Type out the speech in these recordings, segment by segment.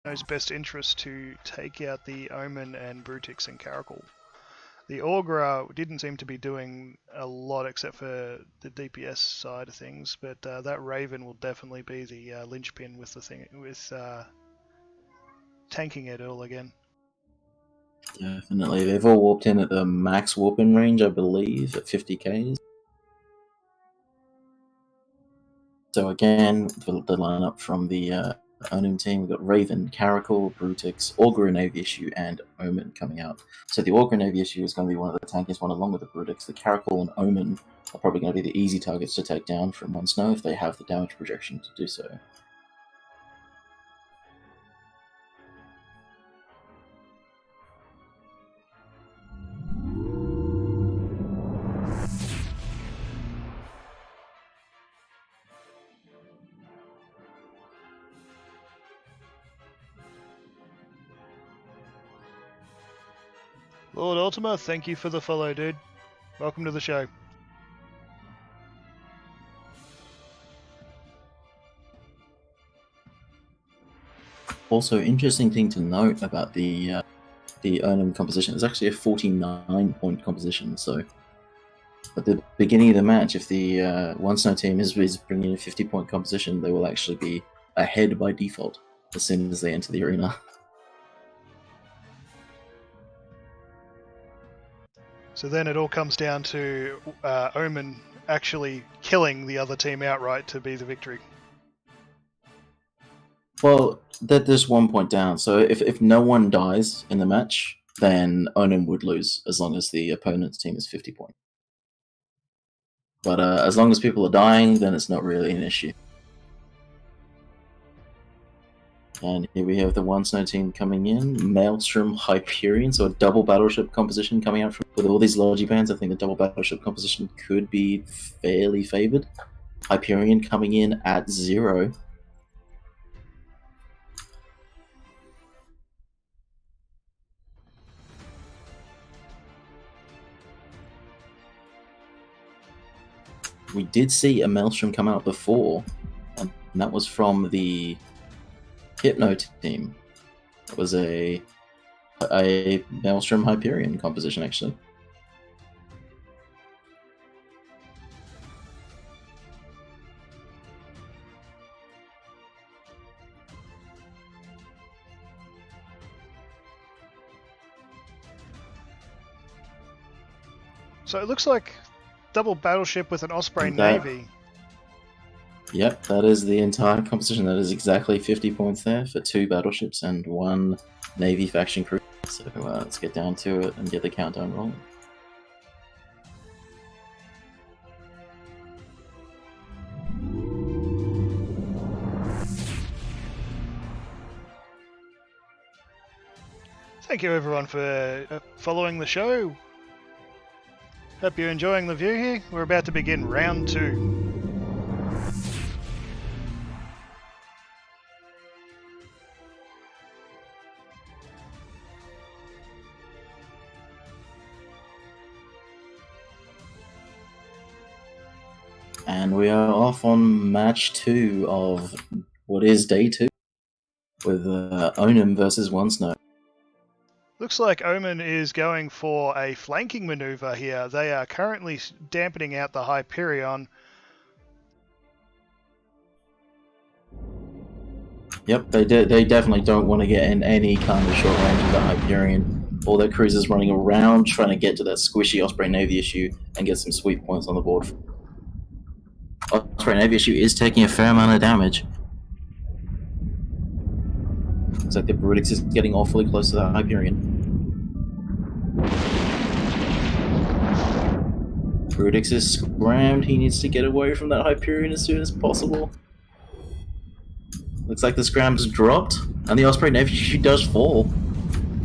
Knows best interest to take out the Omen and Brutix and Caracal. The Augurer didn't seem to be doing a lot except for the DPS side of things, but that Raven will definitely be the linchpin with the thing with tanking it all again. Definitely. They've all warped in at the max warp-in range, I believe, at 50k. So again, the lineup from the OWNM team, we've got Raven, Caracal, Brutix, Augurer Navy Issue, and Omen coming out. So the Augurer Navy Issue is going to be one of the tankiest one along with the Brutix. The Caracal and Omen are probably going to be the easy targets to take down from One Snow if they have the damage projection to do so. Lord Ultima, thank you for the follow, dude. Welcome to the show. Also, interesting thing to note about the OWNM composition is actually a 49-point composition. So, at the beginning of the match, if the One Snow team is bringing a 50-point composition, they will actually be ahead by default as soon as they enter the arena. So then it all comes down to Omen actually killing the other team outright to be the victory. Well, there's 1 point down. So if no one dies in the match, then OWNM would lose as long as the opponent's team is 50 points. But as long as people are dying, then it's not really an issue. And here we have the One Snow team coming in. Maelstrom Hyperion, so a double battleship composition coming out with all these Logi bands. I think the double battleship composition could be fairly favored. Hyperion coming in at 0. We did see a Maelstrom come out before, and that was from the Hypno team. It was a Maelstrom Hyperion composition, actually. So it looks like double battleship with an Osprey Navy. Yep, that is the entire composition. That is exactly 50 points there for 2 battleships and 1 Navy faction crew. So let's get down to it and get the countdown rolling. Thank you everyone for following the show. Hope you're enjoying the view here. We're about to begin round 2. And we are off on match 2 of what is day 2 with OWNM versus One Snow. Looks like Omen is going for a flanking maneuver here. They are currently dampening out the Hyperion. Yep, they definitely don't want to get in any kind of short range of the Hyperion. All their cruisers running around trying to get to that squishy Osprey Navy issue and get some sweet points on the board. Osprey Navy issue is taking a fair amount of damage. Looks like the Brutix is getting awfully close to that Hyperion. Brutix is scrammed. He needs to get away from that Hyperion as soon as possible. Looks like the scram's dropped, and the Osprey Navy issue does fall.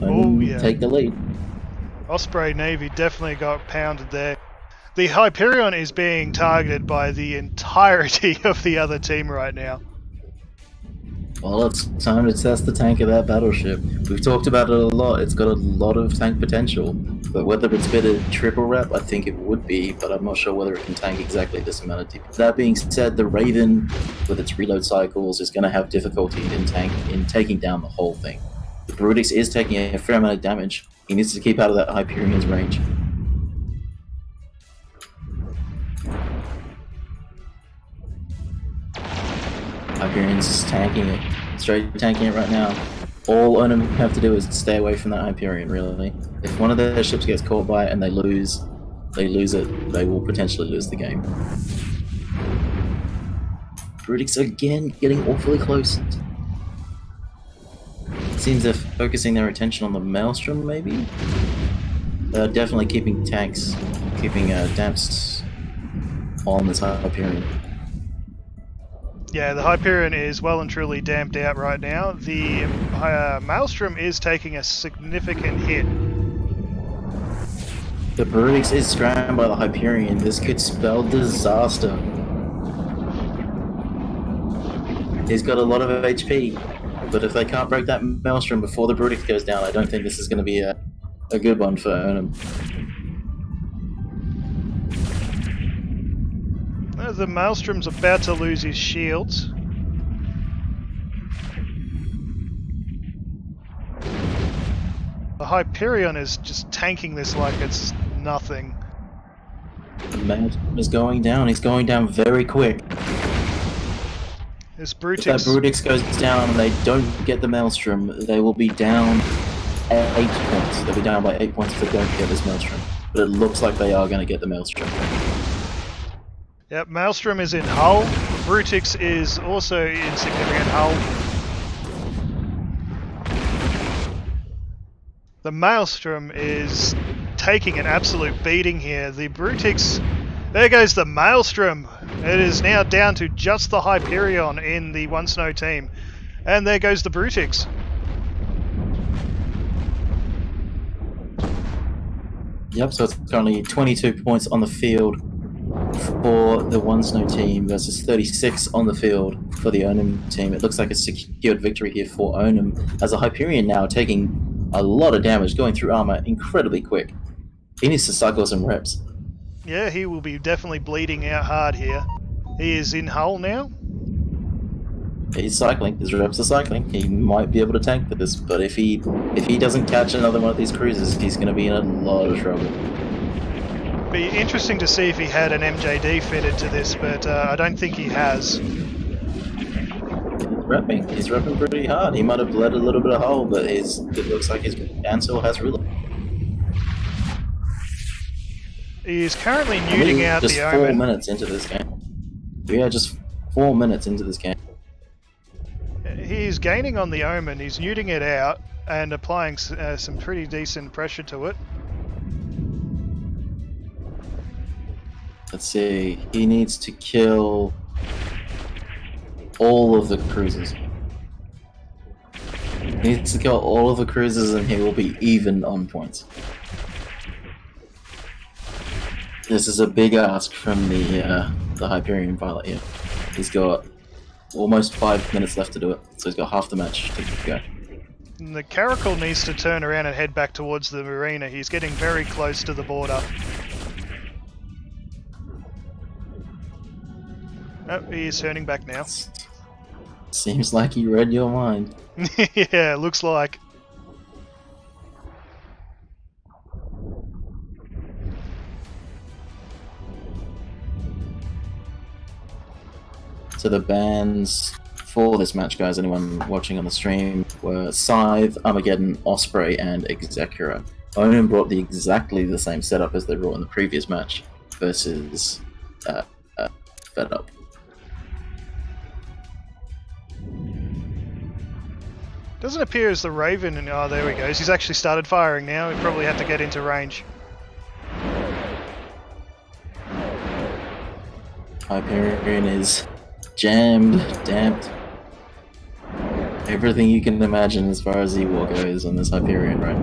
Oh yeah. Take the lead. Osprey Navy definitely got pounded there. The Hyperion is being targeted by the entirety of the other team right now. Well, it's time to test the tank of that battleship. We've talked about it a lot. It's got a lot of tank potential. But whether it's better triple rep, I think it would be, but I'm not sure whether it can tank exactly this amount of DPS. That being said, the Raven, with its reload cycles, is going to have difficulty in taking down the whole thing. The Brutix is taking a fair amount of damage. He needs to keep out of that Hyperion's range. Hyperion's tanking it. Straight tanking it right now. All OWNM have to do is stay away from that Hyperion, really. If one of their ships gets caught by it and they lose it, they will potentially lose the game. Brutix again getting awfully close. It seems they're focusing their attention on the Maelstrom, maybe? They're definitely keeping damps on this Hyperion. Yeah, the Hyperion is well and truly damped out right now. The Maelstrom is taking a significant hit. The Brutix is scrammed by the Hyperion. This could spell disaster. He's got a lot of HP, but if they can't break that Maelstrom before the Brutix goes down, I don't think this is going to be a good one for OWNM. The Maelstrom's about to lose his shields. The Hyperion is just tanking this like it's nothing. The Maelstrom is going down. He's going down very quick. This Brutix... If that Brutix goes down and they don't get the Maelstrom, they will be down 8 points. They'll be down by 8 points if they don't get this Maelstrom. But it looks like they are going to get the Maelstrom. Yep, Maelstrom is in hull. Brutix is also in significant hull. The Maelstrom is taking an absolute beating here. The Brutix... There goes the Maelstrom. It is now down to just the Hyperion in the One Snow team. And there goes the Brutix. Yep, so it's currently 22 points on the field for the One Snow team versus 36 on the field for the OWNM team. It looks like a secured victory here for OWNM, as a Hyperion now taking a lot of damage, going through armor incredibly quick. He needs to cycle some reps. Yeah, he will be definitely bleeding out hard here. He is in hull now. He's cycling. His reps are cycling. He might be able to tank this, but if he doesn't catch another one of these cruisers, he's going to be in a lot of trouble. Be interesting to see if he had an MJD fitted to this, but I don't think he has. He's repping pretty hard. He might have bled a little bit of hull, but it looks like his Ansel has reload. He is currently nuding out the Omen. Just 4 minutes into this game. We are just 4 minutes into this game. He's gaining on the Omen. He's nuding it out and applying some pretty decent pressure to it. Let's see. He needs to kill all of the cruisers. He needs to kill all of the cruisers and he will be even on points. This is a big ask from the Hyperion pilot here. He's got almost 5 minutes left to do it, so he's got half the match to go. And the Caracal needs to turn around and head back towards the marina. He's getting very close to the border. Oh, he is turning back now. Seems like he read your mind. Yeah, looks like. So the bans for this match, guys, anyone watching on the stream, were Scythe, Armageddon, Osprey, and Execura. OWNM brought exactly the same setup as they brought in the previous match versus Fed Up. Doesn't appear as the Raven, and oh, there he goes. He's actually started firing now. He probably had to get into range. Hyperion is jammed, damped. Everything you can imagine as far as E-War goes on this Hyperion, right?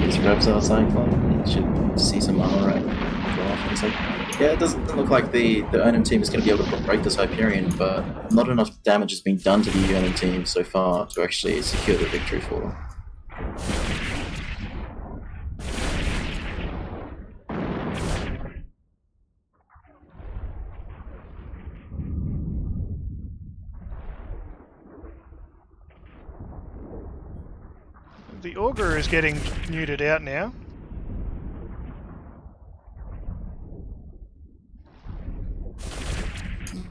His reps are cycling. You should see some armor right go off in a second. Yeah, it doesn't look like the OWNM team is going to be able to break this Hyperion, but not enough damage has been done to the OWNM team so far to actually secure the victory for them. The Augur is getting neutered out now.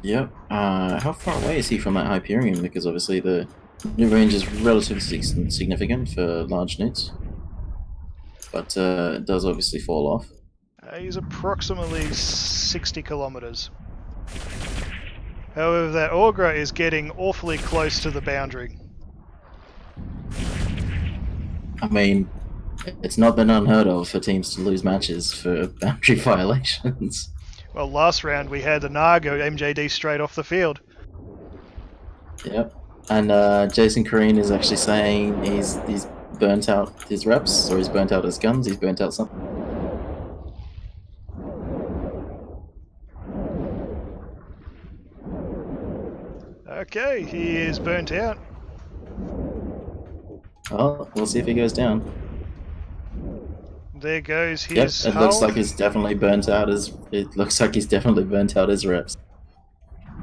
Yep. How far away is he from that Hyperion? Because obviously the new range is relatively significant for large nits, but it does obviously fall off. He's approximately 60 kilometers. However, that Augur is getting awfully close to the boundary. I mean, it's not been unheard of for teams to lose matches for boundary violations. Well, last round we had the Nago MJD straight off the field. Yep. And Jason Kareen is actually saying he's burnt out his reps, or he's burnt out his guns, he's burnt out something. Okay, he is burnt out. Well, we'll see if he goes down. There goes his Yep, it hull. looks like he's definitely burnt out his. It looks like he's definitely burnt out his reps.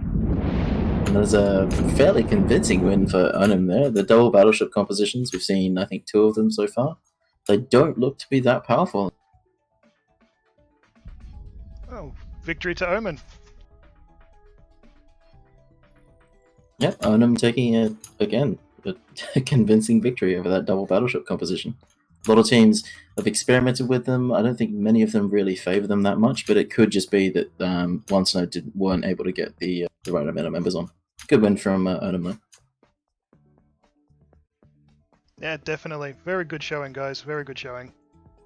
And there's a fairly convincing win for OWNM there. The double battleship compositions, we've seen I think 2 of them so far. They don't look to be that powerful. Oh, victory to Omen. Yep, OWNM taking it again, a convincing victory over that double battleship composition. A lot of teams have experimented with them. I don't think many of them really favor them that much, but it could just be that one Snow weren't able to get the right amount of members on. Good win from OWNM though. Yeah, definitely. Very good showing, guys. Very good showing.